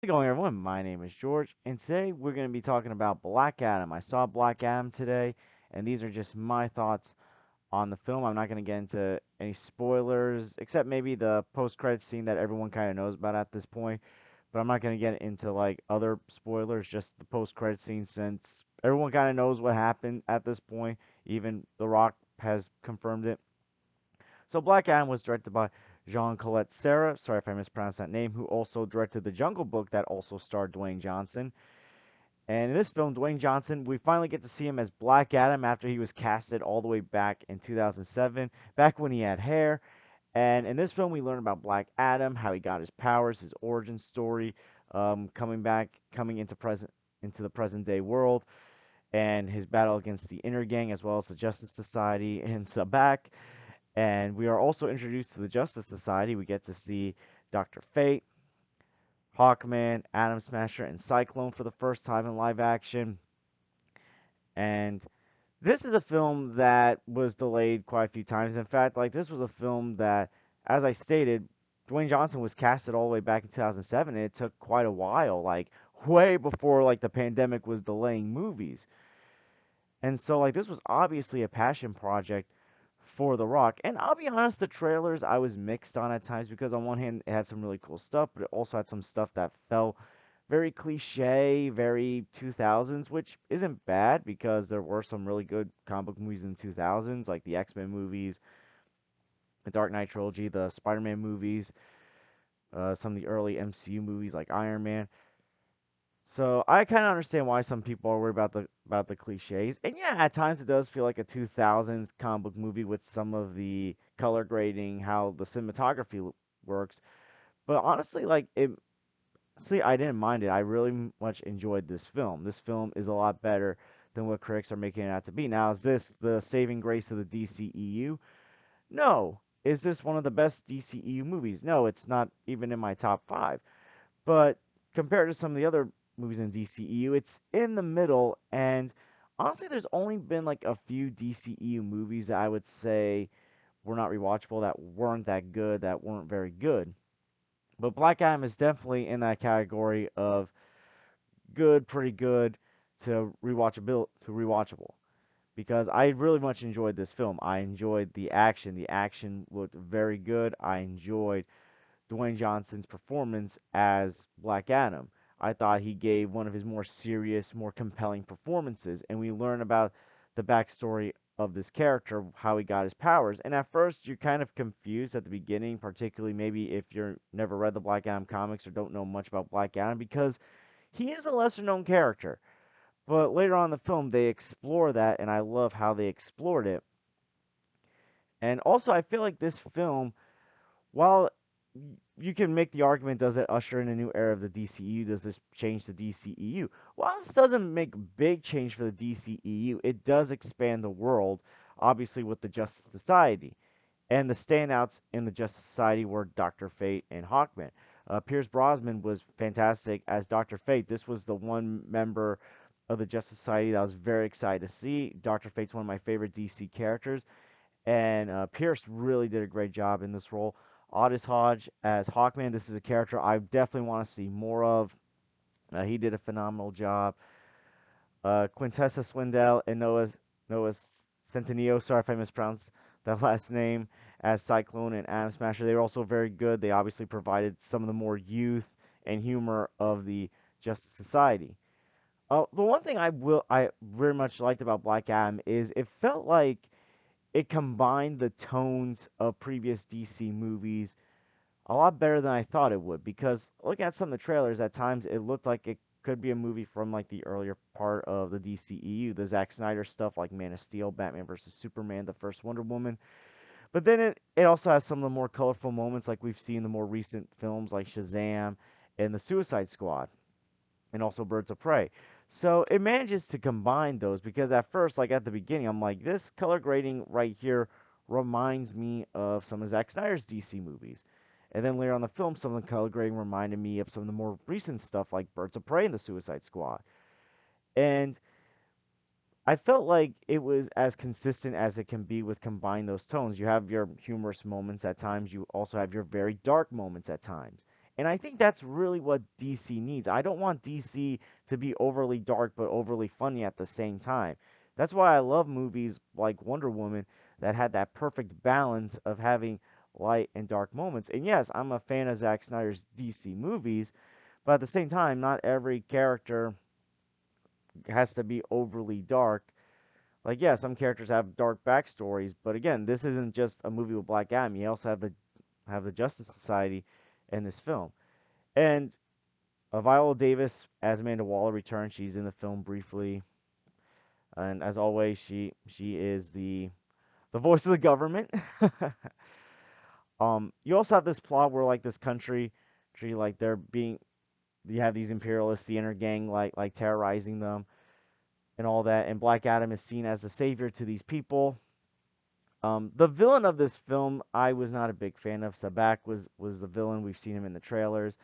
Going, everyone? My name is George, and today we're going to be talking about Black Adam. I saw Black Adam today, and these are just my thoughts on the film. I'm not going to get into any spoilers, except maybe the post-credits scene that everyone kind of knows about at this point. But I'm not going to get into like other spoilers, just the post-credit scene, since everyone kind of knows what happened at this point. Even The Rock has confirmed it. So Black Adam was directed by Jean Colette Serra, sorry if I mispronounced that name, who also directed The Jungle Book that also starred Dwayne Johnson. And in this film, Dwayne Johnson, we finally get to see him as Black Adam after he was casted all the way back in 2007, back when he had hair. And in this film, we learn about Black Adam, how he got his powers, his origin story, coming into the present day world, and his battle against the Inner Gang as well as the Justice Society in Sabak. And we are also introduced to the Justice Society. We get to see Dr. Fate, Hawkman, Atom Smasher, and Cyclone for the first time in live action. And this is a film that was delayed quite a few times. In fact, like this was a film that, as I stated, Dwayne Johnson was casted all the way back in 2007, and it took quite a while, like way before like the pandemic was delaying movies. And so like this was obviously a passion project for The Rock. And I'll be honest, the trailers I was mixed on at times because on one hand it had some really cool stuff, but it also had some stuff that felt very cliche, very 2000s, which isn't bad because there were some really good comic book movies in the 2000s, like the X-Men movies, the Dark Knight trilogy, the Spider-Man movies, some of the early MCU movies like Iron Man. So I kind of understand why some people are worried about the cliches, and yeah, at times it does feel like a 2000s comic book movie with some of the color grading, how the cinematography works. But honestly, like it, see, I didn't mind it. I really much enjoyed this film. This film is a lot better than what critics are making it out to be. Now, is this the saving grace of the DCEU? No. Is this one of the best DCEU movies? No, it's not even in my top five. But compared to some of the other movies in DCEU, it's in the middle. And honestly, there's only been like a few DCEU movies that I would say were not rewatchable, that weren't that good, that weren't very good. But Black Adam is definitely in that category of good, pretty good to rewatchable because I really much enjoyed this film. I enjoyed the action. The action looked very good. I enjoyed Dwayne Johnson's performance as Black Adam. I thought he gave one of his more serious, more compelling performances, and we learn about the backstory of this character, how he got his powers. And at first, you're kind of confused at the beginning, particularly maybe if you're never read the Black Adam comics or don't know much about Black Adam, because he is a lesser known character. But later on in the film, they explore that, and I love how they explored it. And also, I feel like this film, while you can make the argument, does it usher in a new era of the DCEU? Does this change the DCEU? While this doesn't make big change for the DCEU, it does expand the world, obviously with the Justice Society. And the standouts in the Justice Society were Dr. Fate and Hawkman. Pierce Brosnan was fantastic as Dr. Fate. This was the one member of the Justice Society that I was very excited to see. Dr. Fate's one of my favorite DC characters, and Pierce really did a great job in this role. Otis Hodge as Hawkman. This is a character I definitely want to see more of. He did a phenomenal job. Quintessa Swindell and Noah Centineo. Sorry if I mispronounced that last name as Cyclone and Atom Smasher. They were also very good. They obviously provided some of the more youth and humor of the Justice Society. The one thing I very much liked about Black Adam is it felt like it combined the tones of previous DC movies a lot better than I thought it would. Because looking at some of the trailers, at times it looked like it could be a movie from like the earlier part of the DCEU, the Zack Snyder stuff like Man of Steel, Batman vs Superman, the first Wonder Woman. But then it also has some of the more colorful moments like we've seen in the more recent films like Shazam and the Suicide Squad and also Birds of Prey. So it manages to combine those because at first, like at the beginning, I'm like, this color grading right here reminds me of some of Zack Snyder's DC movies. And then later on the film, some of the color grading reminded me of some of the more recent stuff like Birds of Prey and the Suicide Squad. And I felt like it was as consistent as it can be with combining those tones. You have your humorous moments at times, you also have your very dark moments at times. And I think that's really what DC needs. I don't want DC to be overly dark but overly funny at the same time. That's why I love movies like Wonder Woman that had that perfect balance of having light and dark moments. And yes, I'm a fan of Zack Snyder's DC movies, but at the same time, not every character has to be overly dark. Like, yeah, some characters have dark backstories, but again, this isn't just a movie with Black Adam. You also have the Justice Society in this film. And Viola Davis as Amanda Waller returns. She's in the film briefly, and as always, she is the voice of the government. You also have this plot where like this country, like they're being, you have these imperialists, the inner gang, like terrorizing them and all that, and Black Adam is seen as the savior to these people. The villain of this film, I was not a big fan of. Sabak was the villain. We've seen him in the trailers.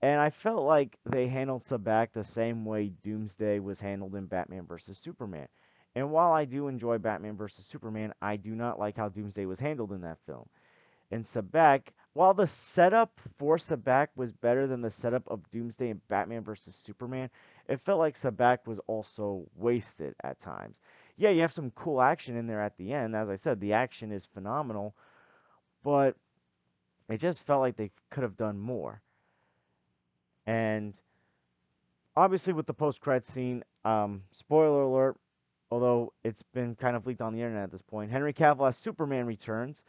And I felt like they handled Sabak the same way Doomsday was handled in Batman vs. Superman. And while I do enjoy Batman vs. Superman, I do not like how Doomsday was handled in that film. And Sabak, while the setup for Sabak was better than the setup of Doomsday in Batman vs. Superman, it felt like Sabak was also wasted at times. Yeah, you have some cool action in there at the end. As I said, the action is phenomenal, but it just felt like they could have done more. And obviously with the post-credit scene, spoiler alert, although it's been kind of leaked on the internet at this point, Henry Cavill as Superman returns,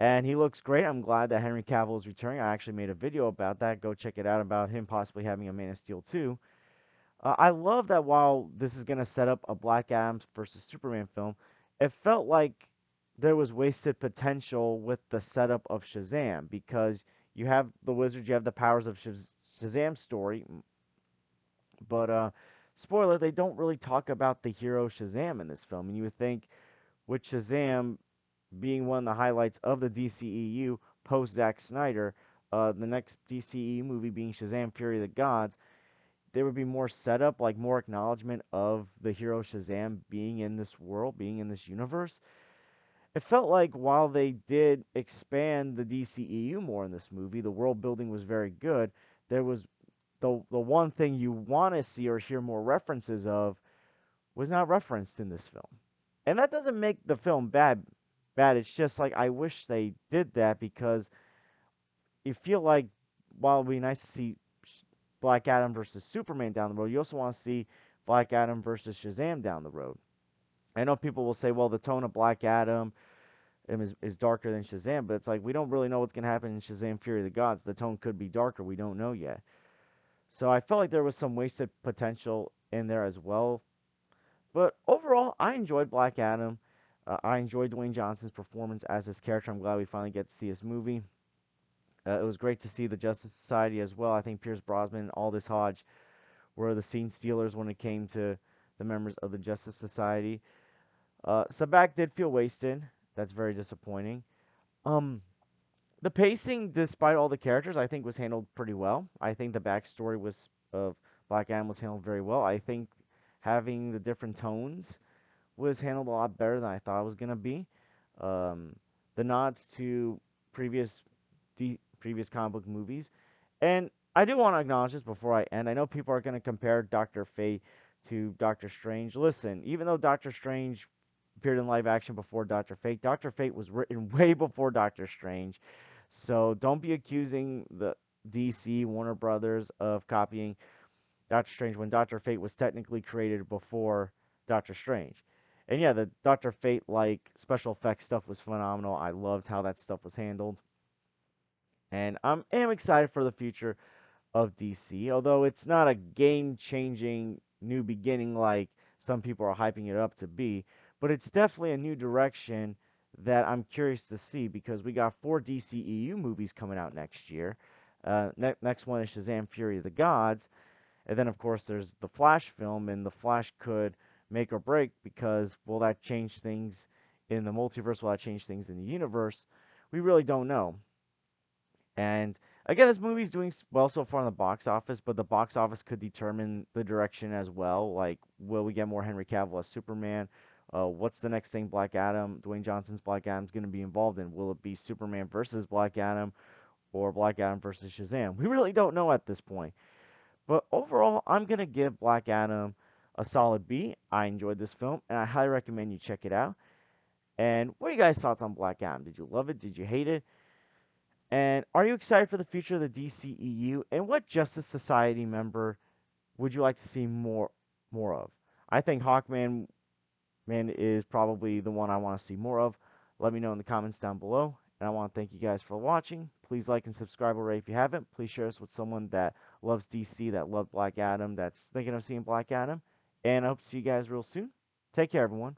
and he looks great. I'm glad that Henry Cavill is returning. I actually made a video about that. Go check it out about him possibly having a Man of Steel 2. I love that while this is going to set up a Black Adam versus Superman film, it felt like there was wasted potential with the setup of Shazam because you have the wizard, you have the powers of Shazam's story, but spoiler, they don't really talk about the hero Shazam in this film. And you would think with Shazam being one of the highlights of the DCEU post Zack Snyder, the next DCEU movie being Shazam Fury of the Gods, there would be more setup, like more acknowledgement of the hero Shazam being in this world, being in this universe. It felt like while they did expand the DCEU more in this movie, the world building was very good. There was the one thing you want to see or hear more references of was not referenced in this film. And that doesn't make the film bad. It's just like I wish they did that because you feel like while it'd be nice to see Black Adam versus Superman down the road, you also want to see Black Adam versus Shazam down the road. I know people will say, well, the tone of Black Adam is darker than Shazam, but it's like we don't really know what's going to happen in Shazam Fury of the Gods. The tone could be darker. We don't know yet. So I felt like there was some wasted potential in there as well. But overall, I enjoyed Black Adam. I enjoyed Dwayne Johnson's performance as his character. I'm glad we finally get to see his movie. It was great to see the Justice Society as well. I think Pierce Brosnan and Aldous Hodge were the scene stealers when it came to the members of the Justice Society. Sabak did feel wasted. That's very disappointing. Um, the pacing, despite all the characters, I think was handled pretty well. I think the backstory was of Black Adam was handled very well. I think having the different tones was handled a lot better than I thought it was gonna be. Um, the nods to previous previous comic book movies, and I do want to acknowledge this before I end. I know people are gonna compare Doctor Fate to Doctor Strange. Listen, even though Doctor Strange appeared in live action before Doctor Fate was written way before Doctor Strange. So don't be accusing the DC Warner Brothers of copying Doctor Strange when Doctor Fate was technically created before Doctor Strange. And yeah, the Doctor Fate like special effects stuff was phenomenal. I loved how that stuff was handled. And am excited for the future of DC, although it's not a game-changing new beginning like some people are hyping it up to be, but it's definitely a new direction that I'm curious to see because we got 4 DCEU movies coming out next year. Next one is Shazam Fury of the Gods, and then of course there's the Flash film, and the Flash could make or break because will that change things in the multiverse? Will that change things in the universe? We really don't know. And again, this movie's doing well so far in the box office, but the box office could determine the direction as well. Like, will we get more Henry Cavill as Superman? What's the next thing Black Adam, Dwayne Johnson's Black Adam's going to be involved in? Will it be Superman versus Black Adam? or Black Adam versus Shazam. We really don't know at this point. But overall, I'm going to give Black Adam a solid B. I enjoyed this film, and I highly recommend you check it out. And what are you guys' thoughts on Black Adam? Did you love it? Did you hate it? And are you excited for the future of the DCEU? And what Justice Society member would you like to see more of? I think Hawkman is probably the one I want to see more of. Let me know in the comments down below. And I want to thank you guys for watching. Please like and subscribe already if you haven't. Please share this with someone that loves DC, that loved Black Adam, that's thinking of seeing Black Adam. And I hope to see you guys real soon. Take care, everyone.